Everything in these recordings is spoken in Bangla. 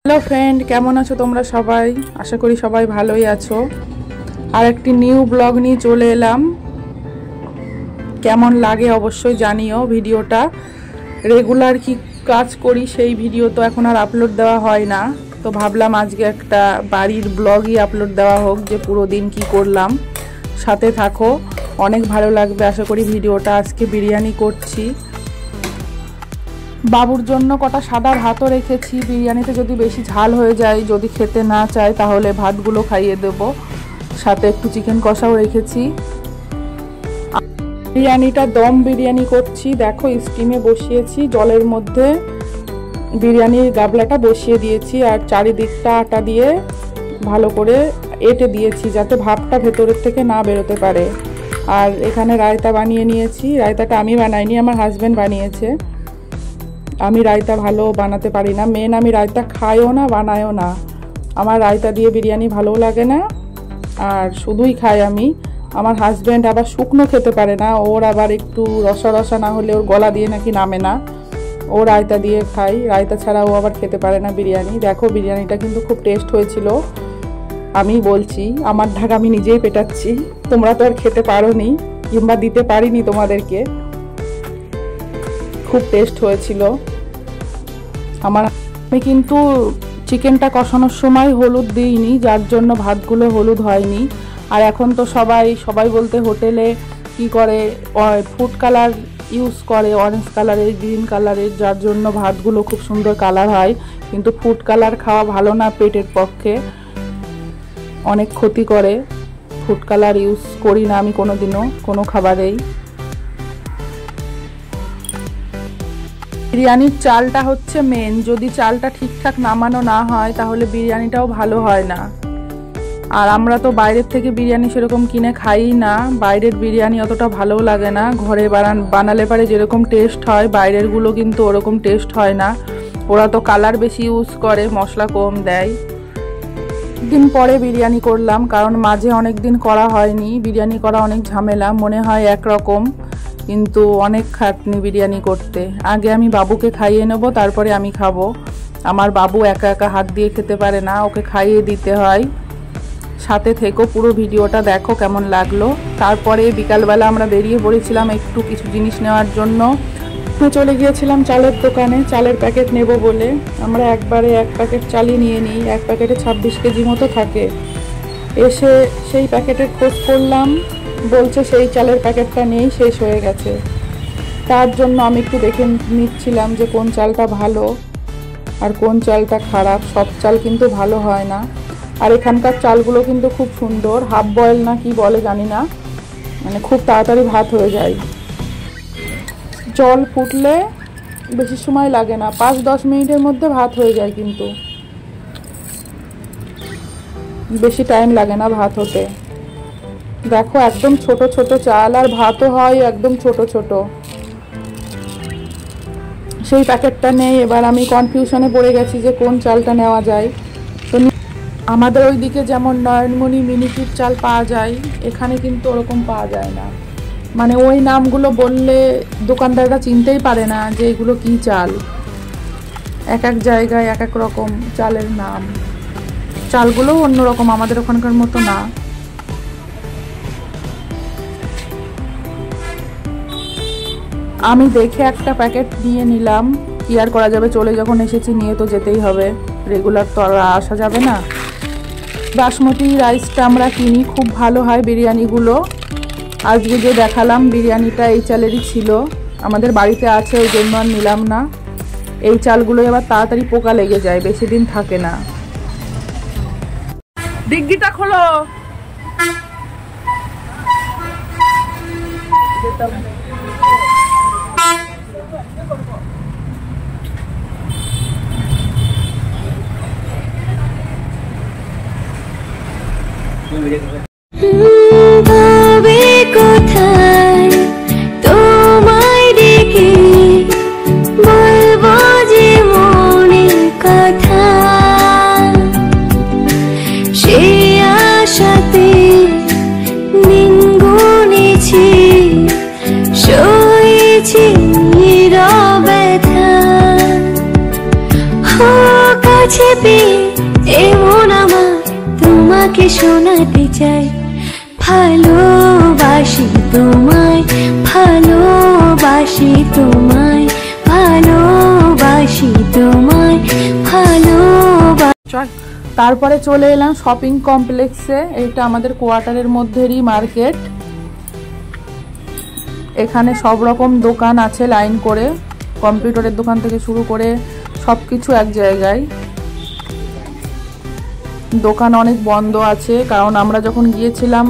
হ্যালো ফ্রেন্ড, কেমন আছো তোমরা সবাই? আশা করি সবাই ভালোই আছো। আর একটি নিউ ব্লগ নিয়ে চলে এলাম। কেমন লাগে অবশ্যই জানিও। ভিডিওটা রেগুলার কি কাজ করি সেই ভিডিও তো এখন আর আপলোড দেওয়া হয় না, তো ভাবলাম আজকে একটা বাড়ির ব্লগই আপলোড দেওয়া হোক, যে পুরো দিন কি করলাম। সাথে থাকো, অনেক ভালো লাগবে আশা করি ভিডিওটা। আজকে বিরিয়ানি করছি, বাবুর জন্য কটা সাদা ভাতও রেখেছি। বিরিয়ানিতে যদি বেশি ঝাল হয়ে যায়, যদি খেতে না চায়, তাহলে ভাতগুলো খাইয়ে দেব। সাথে একটু চিকেন কষাও রেখেছি। বিরিয়ানিটা দম বিরিয়ানি করছি। দেখো, স্টিমে বসিয়েছি, জলের মধ্যে বিরিয়ানির গাবলাটা বসিয়ে দিয়েছি, আর চারিদিকটা আটা দিয়ে ভালো করে এঁটে দিয়েছি, যাতে ভাপটা ভেতরের থেকে না বেরোতে পারে। আর এখানে রায়তা বানিয়ে নিয়েছি। রায়তাটা আমি বানাইনি, আমার হাজব্যান্ড বানিয়েছে। আমি রায়তা ভালো বানাতে পারি না, মেন আমি রায়তা খাইও না, বানাইও না। আমার রায়তা দিয়ে বিরিয়ানি ভালোও লাগে না, আর শুধুই খাই আমি। আমার হাজব্যান্ড আবার শুকনো খেতে পারে না, ওর আবার একটু রসা রসা না হলে ওর গলা দিয়ে নাকি নামে না। ও রায়তা দিয়ে খাই, রায়তা ছাড়া ও আবার খেতে পারে না বিরিয়ানি। দেখো, বিরিয়ানিটা কিন্তু খুব টেস্ট হয়েছিল। আমি বলছি, আমার ঢাক আমি নিজেই পেটাচ্ছি, তোমরা তো আর খেতে পারোনি, কিংবা দিতে পারিনি তোমাদেরকে। খুব টেস্ট হয়েছিল। আমি কিন্তু চিকেনটা কষানোর সময় হলুদ দিইনি, যার জন্য ভাতগুলো হলুদ হয়নি। আর এখন তো সবাই বলতে হোটেলে কি করে, ফুড কালার ইউজ করে, অরেঞ্জ কালারের, গ্রিন কালারের, যার জন্য ভাতগুলো খুব সুন্দর কালার হয়। কিন্তু ফুড কালার খাওয়া ভালো না, পেটের পক্ষে অনেক ক্ষতি করে। ফুড কালার ইউজ করি না আমি কোনোদিনও, কোনো খাবারেই। বিরিয়ানির চালটা হচ্ছে মেন। যদি চালটা ঠিকঠাক নামানো না হয়, তাহলে বিরিয়ানিটাও ভালো হয় না। আর আমরা তো বাইরের থেকে বিরিয়ানি সেরকম কিনে খাই না, বাইরের বিরিয়ানি অতটা ভালোও লাগে না। ঘরে বানালে পারে যেরকম টেস্ট হয়, বাইরেরগুলো কিন্তু ওরকম টেস্ট হয় না। ওরা তো কালার বেশি ইউজ করে, মশলা কম দেয়। দিন পরে বিরিয়ানি করলাম, কারণ মাঝে অনেক দিন করা হয়নি। বিরিয়ানি করা অনেক ঝামেলা, মনে হয় একরকম, কিন্তু অনেক খাটনি বিরিয়ানি করতে। আগে আমি বাবুকে খাইয়ে নেব, তারপরে আমি খাবো। আমার বাবু একা একা হাত দিয়ে খেতে পারে না, ওকে খাইয়ে দিতে হয়। সাথে থেকো, পুরো ভিডিওটা দেখো কেমন লাগলো। তারপরে বিকালবেলা আমরা বেরিয়ে পড়েছিলাম একটু কিছু জিনিস নেওয়ার জন্য। চলে গিয়েছিলাম চালের দোকানে, চালের প্যাকেট নেব বলে। আমরা একবারে এক প্যাকেট চালই নিয়ে নিই, এক প্যাকেটে 26 কেজি মতো থাকে। এসে সেই প্যাকেটের খোঁজ করলাম, বলছে সেই চালের প্যাকেটটা নেই, শেষ হয়ে গেছে। তার জন্য আমি একটু দেখে নিচ্ছিলাম যে কোন চালটা ভালো আর কোন চালটা খারাপ। সব চাল কিন্তু ভালো হয় না। আর এখানকার চালগুলো কিন্তু খুব সুন্দর, হাফ বয়েল না কি বলে জানি না, মানে খুব তাড়াতাড়ি ভাত হয়ে যায়। জল ফুটলে বেশি সময় লাগে না, 5-10 মিনিটের মধ্যে ভাত হয়ে যায়, কিন্তু বেশি টাইম লাগে না ভাত হতে। দেখো, একদম ছোট ছোট চাল, আর ভাতও হয় একদম ছোট ছোট। সেই প্যাকেটটা নেই। এবার আমি কনফিউশনে পড়ে গেছি যে কোন চালটা নেওয়া যায়। তো আমাদের ওইদিকে যেমন নয়নমণি মিনিকেট চাল পাওয়া যায়, এখানে কিন্তু ওরকম পাওয়া যায় না। মানে ওই নামগুলো বললে দোকানদাররা চিনতেই পারে না যে এগুলো কি চাল। এক এক জায়গায় এক এক রকম চালের নাম। চালগুলোও অন্যরকম, আমাদের ওখানকার মতো না। আমি দেখে একটা প্যাকেট নিয়ে নিলাম। কি আর করা যাবে, চলে যখন এসেছি নিয়ে তো যেতেই হবে, রেগুলার তো আর আসা যাবে না। বাসমতি রাইসটা আমরা কিনি, খুব ভালো হয় বিরিয়ানিগুলো। আজকে যে দেখালাম বিরিয়ানিটা এই চালেরই ছিল, আমাদের বাড়িতে আছে, ওই জন্য আর নিলাম না। এই চালগুলো এবার তাড়াতাড়ি পোকা লেগে যায়, বেশি দিন থাকে না। ডিগ্গিটা খোলো। ভাবে কোথায় তোমায় ডেকে বলবো যে মনের কথা, সে আশাতে দিন গুনেছি, সয়েছি নীরব ব্যথা। কাছে পেয়ে এমন আমার তোমাকে শোনাতে চাই। ভালোবাসি তোমায়, ভালোবাসি তোমায়, ভালোবাসি তোমায়, ভালোবাসি। তারপরে চলে এলাম শপিং কমপ্লেক্সে। এটা আমাদের কোয়ার্টারের মধ্যেরই মার্কেট। এখানে সব রকম দোকান আছে লাইন করে, কম্পিউটারের দোকান থেকে শুরু করে সব কিছু এক জায়গায়। দোকান অনেক বন্ধ আছে, কারণ আমরা যখন গিয়েছিলাম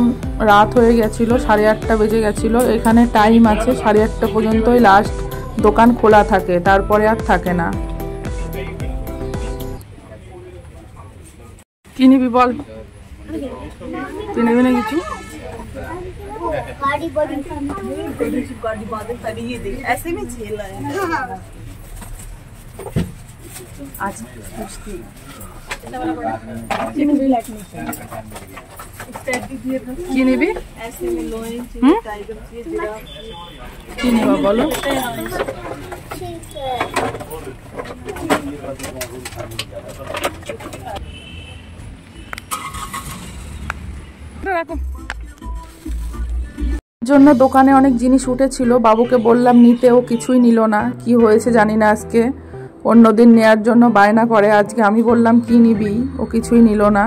রাত হয়ে গেছিল, 8:30 বেজে গেছিল। এখানে টাইম আছে 8:30 পর্যন্তই লাস্ট দোকান খোলা থাকে, তারপরে আর থাকে না। কি নিবি বল? তুই নেবি না কিছু? কি নিবি? কি নেবা বলো? জন্য দোকানে অনেক জিনিস উঠেছিল, বাবুকে বললাম নিতে, ও কিছুই নিল না। কি হয়েছে জানি না আজকে, অন্যদিন নেয়ার জন্য বায়না করে, আজকে আমি বললাম কি নিবি, ও কিছুই নিল না।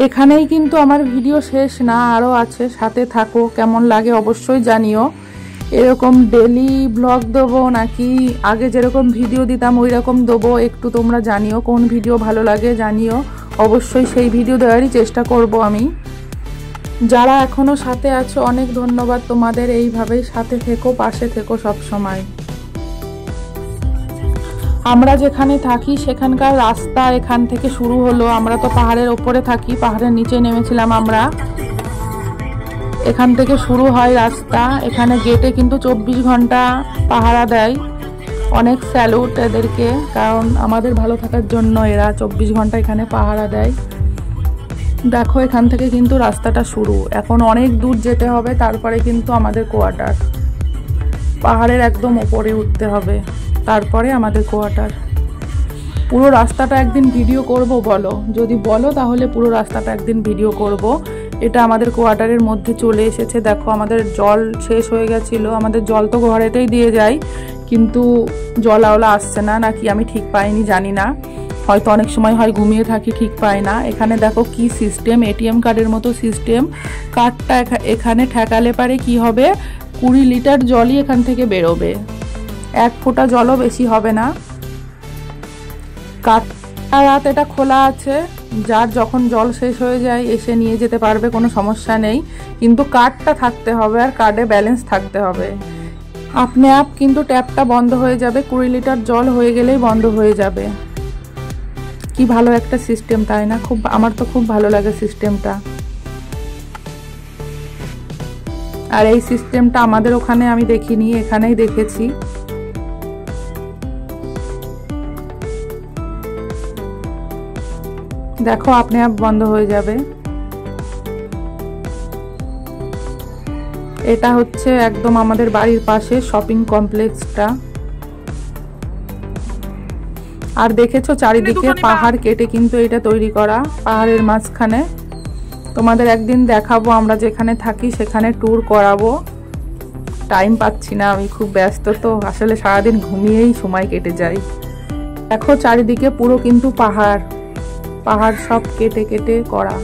এখানেই কিন্তু আমার ভিডিও শেষ না, আরও আছে, সাথে থাকো। কেমন লাগে অবশ্যই জানিও। এরকম ডেলি ব্লগ দেবো নাকি আগে যেরকম ভিডিও দিতাম ওই রকম দেবো, একটু তোমরা জানিও। কোন ভিডিও ভালো লাগে জানিও, অবশ্যই সেই ভিডিও দেওয়ারই চেষ্টা করব আমি। যারা এখনো সাথে আছো অনেক ধন্যবাদ তোমাদের। এইভাবেই সাথে থেকো, পাশে থেকো সব সময়। আমরা যেখানে থাকি সেখানকার রাস্তা এখান থেকে শুরু হলো। আমরা তো পাহাড়ের ওপরে থাকি, পাহাড়ের নিচে নেমেছিলাম আমরা। এখান থেকে শুরু হয় রাস্তা। এখানে গেটে কিন্তু 24 ঘন্টা পাহারা দেয়। অনেক স্যালুট এদেরকে, কারণ আমাদের ভালো থাকার জন্য এরা 24 ঘন্টা এখানে পাহারা দেয়। দেখো এখান থেকে কিন্তু রাস্তাটা শুরু, এখন অনেক দূর যেতে হবে, তারপরে কিন্তু আমাদের কোয়ার্টার। পাহাড়ের একদম উপরে উঠতে হবে, তারপরে আমাদের কোয়ার্টার। পুরো রাস্তাটা একদিন ভিডিও করব বলো, যদি বলো তাহলে পুরো রাস্তাটা একদিন ভিডিও করব। এটা আমাদের কোয়ার্টারের মধ্যে চলে এসেছে। দেখো আমাদের জল শেষ হয়ে গেছিলো, আমাদের জল তো ঘরেতেই দিয়ে যায়, কিন্তু জলাওলা আসছে না, নাকি আমি ঠিক পাইনি জানি না। হয়তো অনেক সময় হয় ঘুমিয়ে থাকি, ঠিক পাই না। এখানে দেখো কি সিস্টেম, এটিএম কার্ডের মতো সিস্টেম। কার্ডটা এখানে ঠেকালে পারে কি হবে, 20 লিটার জলই এখান থেকে বেরোবে, 1 ফোঁটা জলও বেশি হবে না। কার্ডটা রাত এটা খোলা আছে, যার যখন জল শেষ হয়ে যায় এসে নিয়ে যেতে পারবে, কোনো সমস্যা নেই। কিন্তু কার্ডটা থাকতে হবে আর কার্ডে ব্যালেন্স থাকতে হবে। আপনি আপ কিন্তু ট্যাপটা বন্ধ হয়ে যাবে, 20 লিটার জল হয়ে গেলেই বন্ধ হয়ে যাবে। কি ভালো একটা সিস্টেম, তাই না? আমার তো খুব ভালো লাগে সিস্টেমটা। আর এই সিস্টেমটা আমাদের ওখানে আমি দেখিনি, এখানেই দেখেছি। দেখো আপনি আপ বন্ধ হয়ে যাবে। এটা হচ্ছে একদম আমাদের বাড়ির পাশে শপিং কমপ্লেক্সটা। আর দেখেছো চারিদিকে পাহাড় কেটে কিন্তু এটা তৈরি করা, পাহাড়ের মাঝখানে। তোমাদের একদিন দেখাবো, আমরা যেখানে থাকি সেখানে ট্যুর করাবো। টাইম পাচ্ছি না, আমি খুব ব্যস্ত তো, আসলে সারাদিন ঘুমিয়েই সময় কেটে যায়। দেখো চারিদিকে পুরো কিন্তু পাহাড়, পাহাড় সব কেটে কেটে করা।